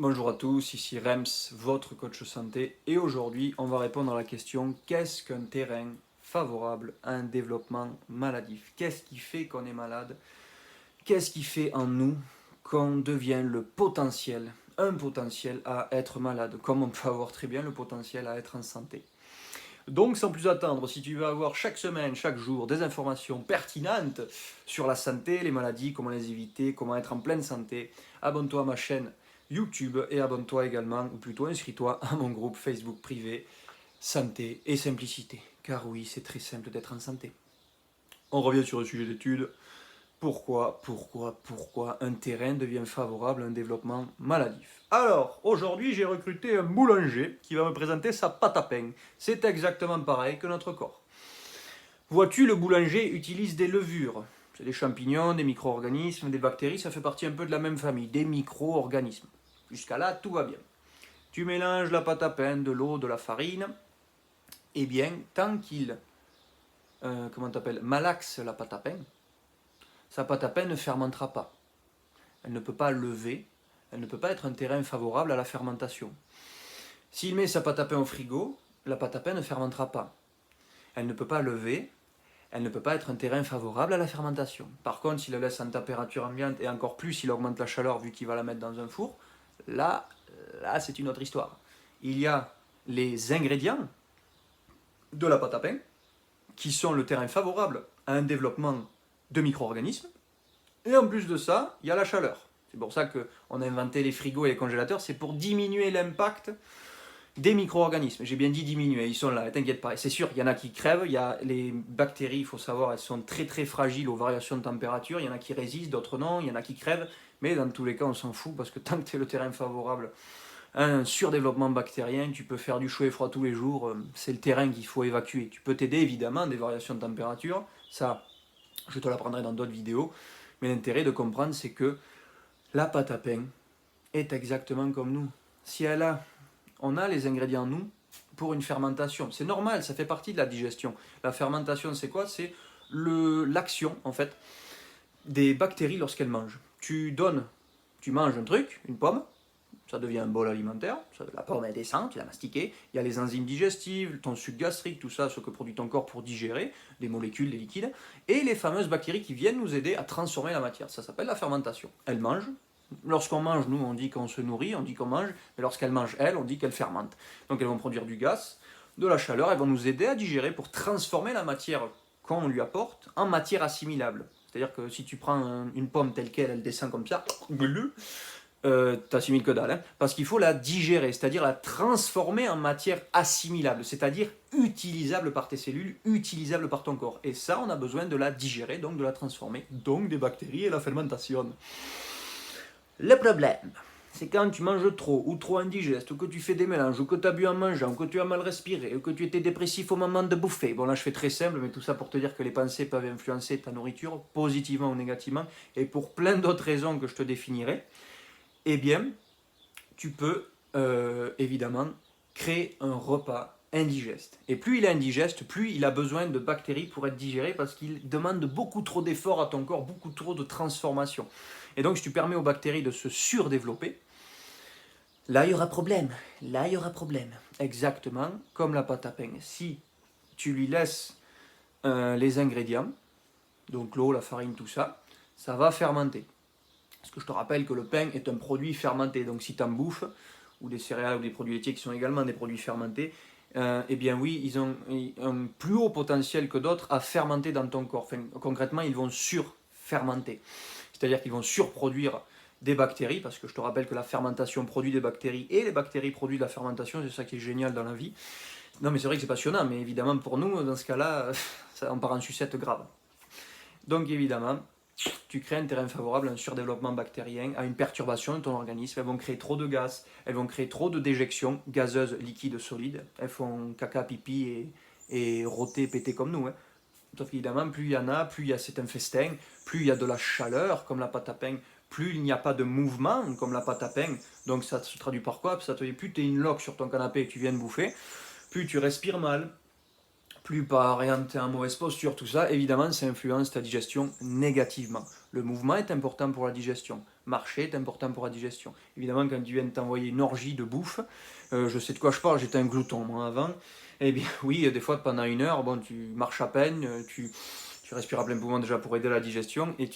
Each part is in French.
Bonjour à tous, ici Rems, votre coach santé, et aujourd'hui on va répondre à la question qu'est-ce qu'un terrain favorable à un développement maladif? Qu'est-ce qui fait qu'on est malade? Qu'est-ce qui fait en nous qu'on devient un potentiel à être malade, comme on peut avoir très bien le potentiel à être en santé? Donc sans plus attendre, si tu veux avoir chaque semaine, chaque jour des informations pertinentes sur la santé, les maladies, comment les éviter, comment être en pleine santé, abonne-toi à ma chaîne YouTube et abonne-toi également, ou plutôt inscris-toi à mon groupe Facebook privé Santé et Simplicité. Car oui, c'est très simple d'être en santé. On revient sur le sujet d'étude. Pourquoi un terrain devient favorable à un développement maladif? Alors, aujourd'hui, j'ai recruté un boulanger qui va me présenter sa pâte à pain. C'est exactement pareil que notre corps. Vois-tu, le boulanger utilise des levures. C'est des champignons, des micro-organismes, des bactéries, ça fait partie un peu de la même famille, des micro-organismes. Jusqu'à là, tout va bien. Tu mélanges la pâte à pain, de l'eau, de la farine, et bien, tant qu'il malaxe la pâte à pain, sa pâte à pain ne fermentera pas. Elle ne peut pas lever, elle ne peut pas être un terrain favorable à la fermentation. S'il met sa pâte à pain au frigo, la pâte à pain ne fermentera pas. Elle ne peut pas lever, elle ne peut pas être un terrain favorable à la fermentation. Par contre, s'il la laisse en température ambiante, et encore plus s'il augmente la chaleur vu qu'il va la mettre dans un four, là c'est une autre histoire. Il y a les ingrédients de la pâte à pain qui sont le terrain favorable à un développement de micro-organismes. Et en plus de ça, il y a la chaleur. C'est pour ça qu'on a inventé les frigos et les congélateurs, c'est pour diminuer l'impact des micro-organismes. J'ai bien dit diminuer, ils sont là, t'inquiète pas. C'est sûr, il y en a qui crèvent, il y a les bactéries, il faut savoir, elles sont très très fragiles aux variations de température, il y en a qui résistent, d'autres non, il y en a qui crèvent, mais dans tous les cas, on s'en fout, parce que tant que tu es le terrain favorable à un surdéveloppement bactérien, tu peux faire du chaud et froid tous les jours, c'est le terrain qu'il faut évacuer. Tu peux t'aider évidemment des variations de température, ça, je te l'apprendrai dans d'autres vidéos, mais l'intérêt de comprendre, c'est que la pâte à pain est exactement comme nous. Si on a les ingrédients nous pour une fermentation. C'est normal, ça fait partie de la digestion. La fermentation, c'est quoi? C'est l'action, en fait, des bactéries lorsqu'elles mangent. Tu manges un truc, une pomme, ça devient un bol alimentaire, la pomme est descend, tu l'as mastiquée, il y a les enzymes digestives, ton suc gastrique, tout ça, ce que produit ton corps pour digérer, les molécules, les liquides, et les fameuses bactéries qui viennent nous aider à transformer la matière. Ça s'appelle la fermentation. Elles mangent. Lorsqu'on mange, nous, on dit qu'on se nourrit, on dit qu'on mange, mais lorsqu'elles mangent, elles, on dit qu'elles fermentent. Donc elles vont produire du gaz, de la chaleur, elles vont nous aider à digérer pour transformer la matière qu'on lui apporte en matière assimilable. C'est-à-dire que si tu prends une pomme telle qu'elle, elle descend comme ça, t'assimiles que dalle, hein, parce qu'il faut la digérer, c'est-à-dire la transformer en matière assimilable, c'est-à-dire utilisable par tes cellules, utilisable par ton corps. Et ça, on a besoin de la digérer, donc de la transformer, donc des bactéries et la fermentation. Le problème, c'est quand tu manges trop, ou trop indigeste, ou que tu fais des mélanges, ou que tu as bu en mangeant, ou que tu as mal respiré, ou que tu étais dépressif au moment de bouffer. Bon là je fais très simple, mais tout ça pour te dire que les pensées peuvent influencer ta nourriture, positivement ou négativement, et pour plein d'autres raisons que je te définirai, eh bien, tu peux évidemment créer un repas indigeste. Et plus il est indigeste, plus il a besoin de bactéries pour être digéré parce qu'il demande beaucoup trop d'efforts à ton corps, beaucoup trop de transformation. Et donc, si tu permets aux bactéries de se surdévelopper, là, il y aura problème. Là, il y aura problème. Exactement comme la pâte à pain. Si tu lui laisses les ingrédients, donc l'eau, la farine, tout ça, ça va fermenter. Parce que je te rappelle que le pain est un produit fermenté. Donc si tu en bouffes, ou des céréales ou des produits laitiers qui sont également des produits fermentés, eh bien oui, ils ont un plus haut potentiel que d'autres à fermenter dans ton corps. Enfin, concrètement, ils vont surfermenter. C'est-à-dire qu'ils vont surproduire des bactéries, parce que je te rappelle que la fermentation produit des bactéries, et les bactéries produisent la fermentation, c'est ça qui est génial dans la vie. Non mais c'est vrai que c'est passionnant, mais évidemment pour nous, dans ce cas-là, on part en sucette grave. Donc évidemment, tu crées un terrain favorable à un surdéveloppement bactérien, à une perturbation de ton organisme. Elles vont créer trop de gaz, elles vont créer trop de déjections gazeuses, liquides, solides. Elles font caca, pipi et rôter, péter comme nous. Hein. Sauf qu'évidemment, plus il y en a, plus il y a cet infestin, plus il y a de la chaleur, comme la pâte à pain, plus il n'y a pas de mouvement, comme la pâte à pain. Donc ça se traduit par quoi? Ça te dit, plus tu es une loque sur ton canapé et que tu viens de bouffer, plus tu respires mal, plus par exemple tu es en mauvaise posture, tout ça, évidemment ça influence ta digestion négativement. Le mouvement est important pour la digestion. Marcher est important pour la digestion. Évidemment, quand tu viens de t'envoyer une orgie de bouffe, je sais de quoi je parle, j'étais un glouton moi avant, eh bien oui, des fois pendant 1 heure, bon, tu marches à peine, tu respires à plein poumon déjà pour aider la digestion, et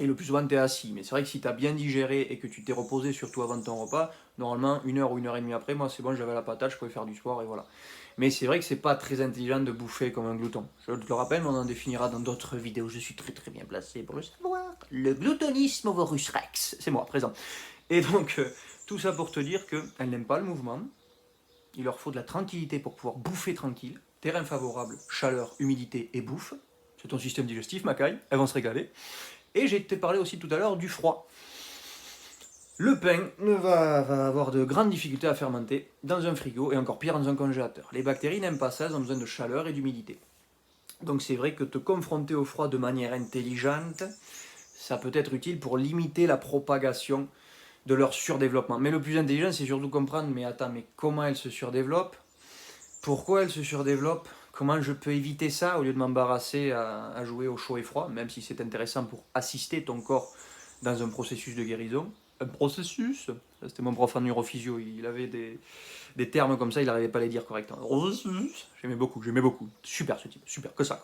le plus souvent tu es assis. Mais c'est vrai que si tu as bien digéré et que tu t'es reposé surtout avant ton repas, normalement 1 heure ou 1 heure et demie après, moi c'est bon, j'avais la patate, je pouvais faire du sport et voilà. Mais c'est vrai que c'est pas très intelligent de bouffer comme un glouton. Je te le rappelle, mais on en définira dans d'autres vidéos. Je suis très très bien placé pour le savoir. Le gloutonisme Ovorus Rex, c'est moi, présent. Et donc, tout ça pour te dire qu'elles n'aiment pas le mouvement. Il leur faut de la tranquillité pour pouvoir bouffer tranquille. Terrain favorable, chaleur, humidité et bouffe. C'est ton système digestif, Macaille. Elles vont se régaler. Et j'ai été parlé aussi tout à l'heure du froid. Le pain va avoir de grandes difficultés à fermenter dans un frigo et encore pire dans un congélateur. Les bactéries n'aiment pas ça, elles ont besoin de chaleur et d'humidité. Donc c'est vrai que te confronter au froid de manière intelligente, ça peut être utile pour limiter la propagation de leur surdéveloppement. Mais le plus intelligent, c'est surtout comprendre, mais attends, mais comment elles se surdéveloppent? Pourquoi elles se surdéveloppent? Comment je peux éviter ça au lieu de m'embarrasser à jouer au chaud et froid, même si c'est intéressant pour assister ton corps dans un processus de guérison. Un processus? C'était mon prof en neurophysio, il avait des termes comme ça, il n'arrivait pas à les dire correctement. Processus. J'aimais beaucoup. Super ce type, super, que ça.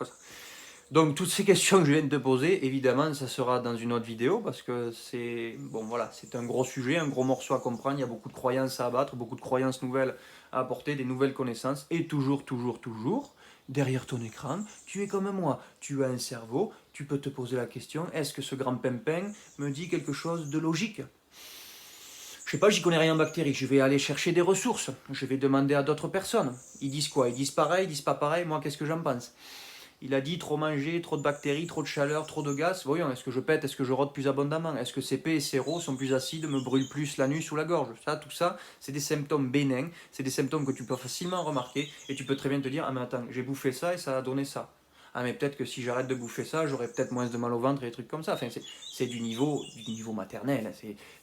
Donc toutes ces questions que je viens de te poser, évidemment, ça sera dans une autre vidéo parce que c'est bon voilà, c'est un gros sujet, un gros morceau à comprendre. Il y a beaucoup de croyances à abattre, beaucoup de croyances nouvelles à apporter, des nouvelles connaissances. Et toujours, derrière ton écran, tu es comme moi. Tu as un cerveau. Tu peux te poser la question est-ce que ce grand pimpin me dit quelque chose de logique? Je sais pas, j'y connais rien en bactéries. Je vais aller chercher des ressources. Je vais demander à d'autres personnes. Ils disent quoi? Ils disent pareil, ils disent pas pareil. Moi, qu'est-ce que j'en pense? Il a dit trop manger, trop de bactéries, trop de chaleur, trop de gaz. Voyons, est-ce que je pète, est-ce que je rôde plus abondamment? Est-ce que CP et séro sont plus acides, me brûlent plus l'anus ou la gorge? Ça, tout ça, c'est des symptômes bénins, c'est des symptômes que tu peux facilement remarquer et tu peux très bien te dire, ah mais attends, j'ai bouffé ça et ça a donné ça. Ah mais peut-être que si j'arrête de bouffer ça, j'aurai peut-être moins de mal au ventre et des trucs comme ça. Enfin, c'est du niveau maternel.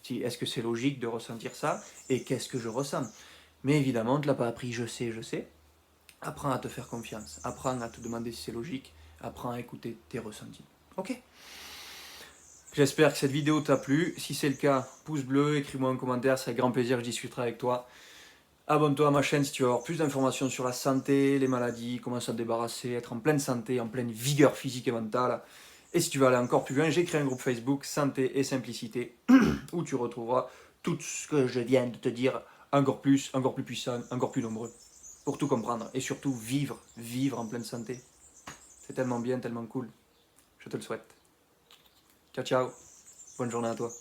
Est-ce que c'est logique de ressentir ça? Et qu'est-ce que je ressens? Mais évidemment, tu ne l'as pas appris, je sais. Apprends à te faire confiance, apprends à te demander si c'est logique, apprends à écouter tes ressentis. Ok? J'espère que cette vidéo t'a plu. Si c'est le cas, pouce bleu, écris-moi un commentaire, c'est avec grand plaisir que je discuterai avec toi. Abonne-toi à ma chaîne si tu veux avoir plus d'informations sur la santé, les maladies, comment s'en débarrasser, être en pleine santé, en pleine vigueur physique et mentale. Et si tu veux aller encore plus loin, j'ai créé un groupe Facebook Santé et Simplicité où tu retrouveras tout ce que je viens de te dire encore plus puissant, encore plus nombreux pour tout comprendre et surtout vivre en pleine santé. C'est tellement bien, tellement cool. Je te le souhaite. Ciao, ciao. Bonne journée à toi.